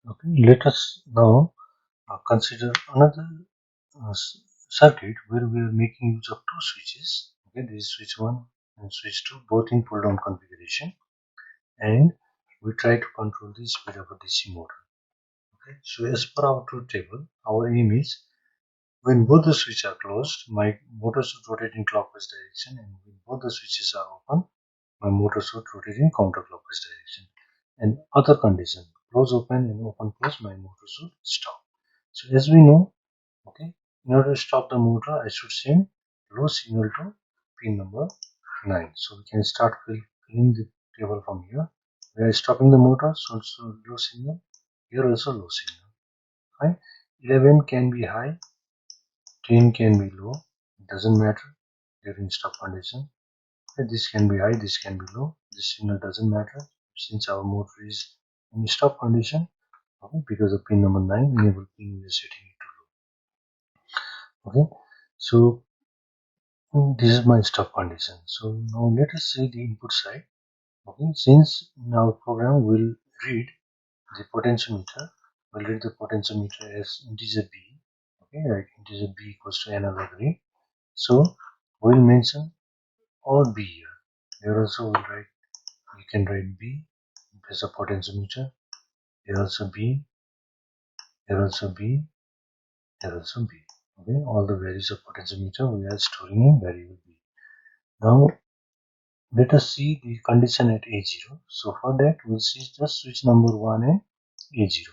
Okay, let us now consider another circuit where we are making use of two switches. Okay, this is switch 1 and switch 2, both in pull down configuration, and we try to control the speed of a DC motor. Okay, so as per our truth table, our aim is when both the switches are closed, my motor should rotate in clockwise direction, and when both the switches are open, my motor should rotate in counterclockwise direction. And other condition, close open and open close, my motor should stop. So as we know, okay, in order to stop the motor, I should send low signal to pin number 9. So we can start filling the table from here. We are stopping the motor, so low signal. Here also low signal. Right? 11 can be high, 10 can be low. It doesn't matter during stop condition. Okay, this can be high, this can be low. This signal doesn't matter since our motor is in stop condition. Okay, because of pin number 9, enable pin, we are setting it to low. Okay, so this is my stop condition. So now let us see the input side. Okay, since our program will read the potentiometer, will read the potentiometer as integer b. Okay, right, integer b equals to analog read. So we'll mention or b here. Here also we'll write, you can write b as a potentiometer. Here also b. Here also b. Here also b. Okay, all the values of potentiometer we are storing in variable b. Now let us see the condition at A0. So for that we'll see just switch number 1 and A0.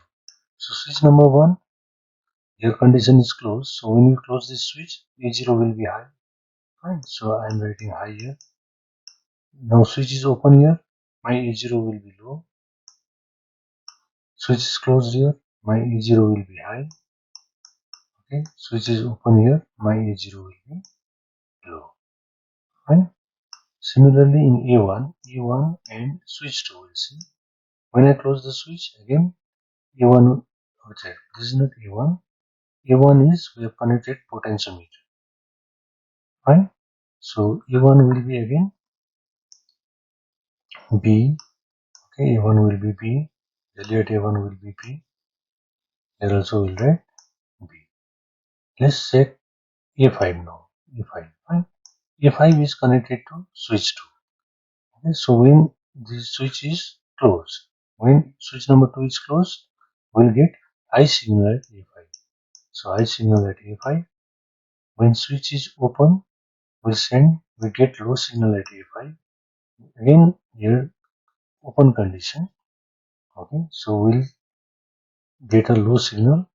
So switch number 1, your condition is closed. So when you close this switch, A0 will be high. Fine. So I am writing high here. Now switch is open here. My A0 will be low. Switch is closed here. My A0 will be high. Okay. Switch is open here. My A0 will be low. Fine. Similarly in A1 and switch 2 will see. When I close the switch again, A1, okay, this is not A1. A1 is we have connected potentiometer. Fine. So A1 will be again B. Okay, A1 will be B. Value at A1 will be B. Here also will write B. Let's check A5 now. A5. Fine. A5 is connected to switch 2. Okay, so when this switch is closed, when switch number 2 is closed, we'll get high signal at A5. So high signal at A5. When switch is open, we get low signal at A5. Again here open condition. Okay, so we'll get a low signal,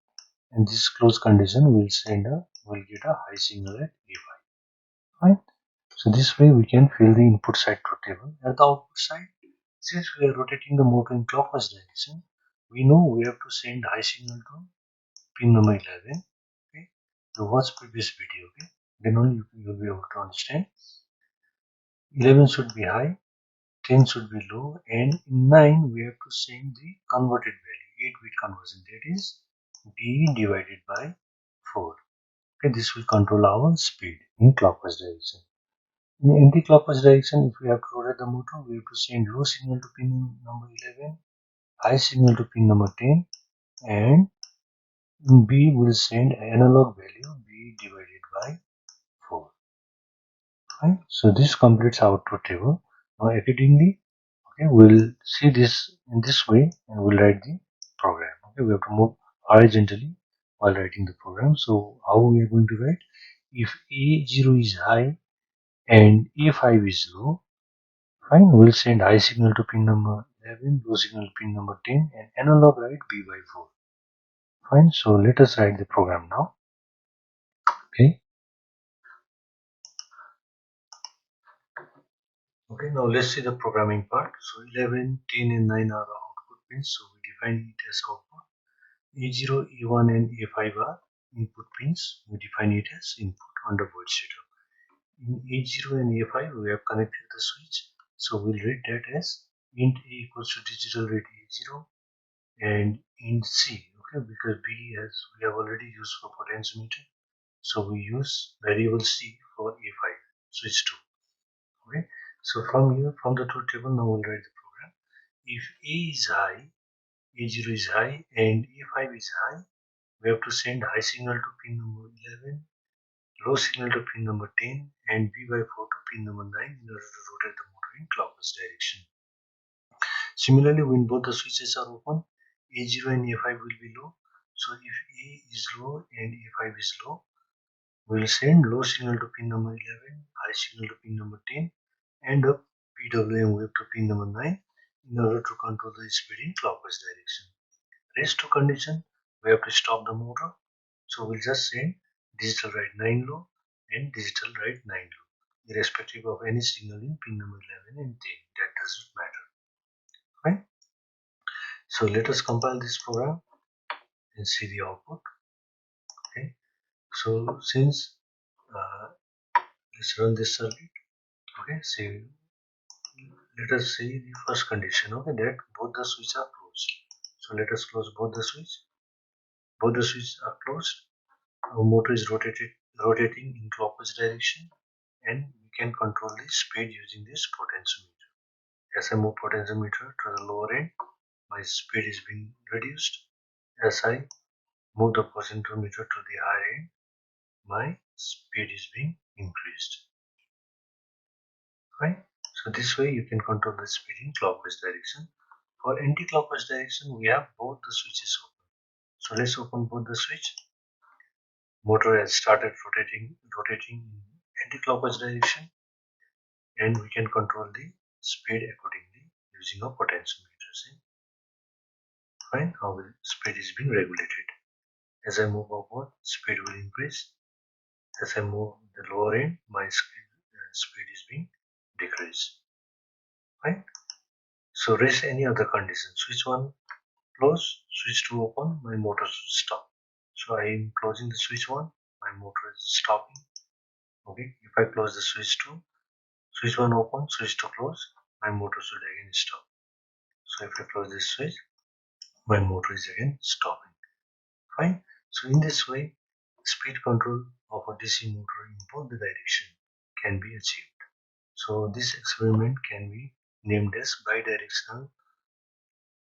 and this close condition will get a high signal at A5. Right? So this way we can fill the input side truth table. At the output side, since we are rotating the motor in clockwise direction, we know we have to send high signal to pin number 11. Okay, so watch previous video. Okay, then only you will be able to understand. 11 should be high, 10 should be low, and in 9 we have to send the converted value, 8-bit conversion, that is B divided by 4. Okay, this will control our speed in clockwise direction. In anti-clockwise direction, if we have to rotate the motor, we have to send low signal to pin number 11, high signal to pin number 10, and in B will send analog value B divided by 4. Right? So this completes our truth table. Now accordingly, okay, we'll see this in this way and we'll write the program. Okay, we have to move horizontally while writing the program. So how we are going to write? If A0 is high and A5 is low, fine, we'll send high signal to pin number 11, low signal to pin number 10, and analog write B by 4. Fine, so let us write the program now. Okay. Okay, now let's see the programming part. So 11, 10, and 9 are our output pins, so we define it as output. A0, A1, and A5 are input pins. We define it as input under void setup. In A0 and A5, we have connected the switch, so we'll read that as int A equals to digital read A0 and int C. Okay, because B as we have already used for potentiometer, so we use variable C for A5 switch 2. Okay, so from here, from the truth table, now we'll write the program. If A is high, A0 is high and A5 is high, we have to send high signal to pin number 11, low signal to pin number 10, and V by 4 to pin number 9 in order to rotate the motor in clockwise direction. Similarly, when both the switches are open, A0 and A5 will be low. So if A is low and A5 is low, we will send low signal to pin number 11, high signal to pin number 10, and a PWM wave to pin number 9 in order to control the speed in clockwise direction. Rest to condition, we have to stop the motor. So we'll just send digital write 9 low and digital write 9 low, irrespective of any signal in pin number 11 and 10. That doesn't matter. Fine. So let us compile this program and see the output. Okay. So since let's run this circuit. Okay. See, let us see the first condition. Okay, that both the switches are closed. So let us close both the switches. Both the switches are closed. Our motor is rotating in clockwise direction, and we can control the speed using this potentiometer. As I move potentiometer to the lower end, my speed is being reduced. As I move the potentiometer to the higher end, my speed is being increased. Right? So this way you can control the speed in clockwise direction. For anti-clockwise direction, we have both the switches open. So let's open both the switch. Motor has started rotating in anti-clockwise direction, and we can control the speed accordingly using a potentiometer. See? Fine, how the speed is being regulated. As I move upward, speed will increase. As I move the lower end, my speed is being decreased. Fine. So rest any other condition. Switch 1 close, switch 2 open, my motor should stop. So I am closing the switch 1, my motor is stopping. Okay, if I close the switch 2, switch 1 open, switch 2 close, my motor should again stop. So if I close this switch, my motor is again stopping. Fine. So in this way, speed control of a DC motor in both the direction can be achieved. So this experiment can be named as bidirectional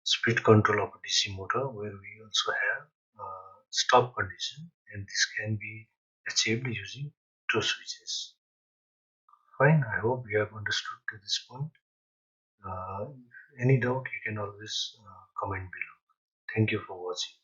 speed control of a DC motor, where we also have stop condition, and this can be achieved using two switches. Fine, I hope you have understood to this point. If any doubt, you can always comment below. Thank you for watching.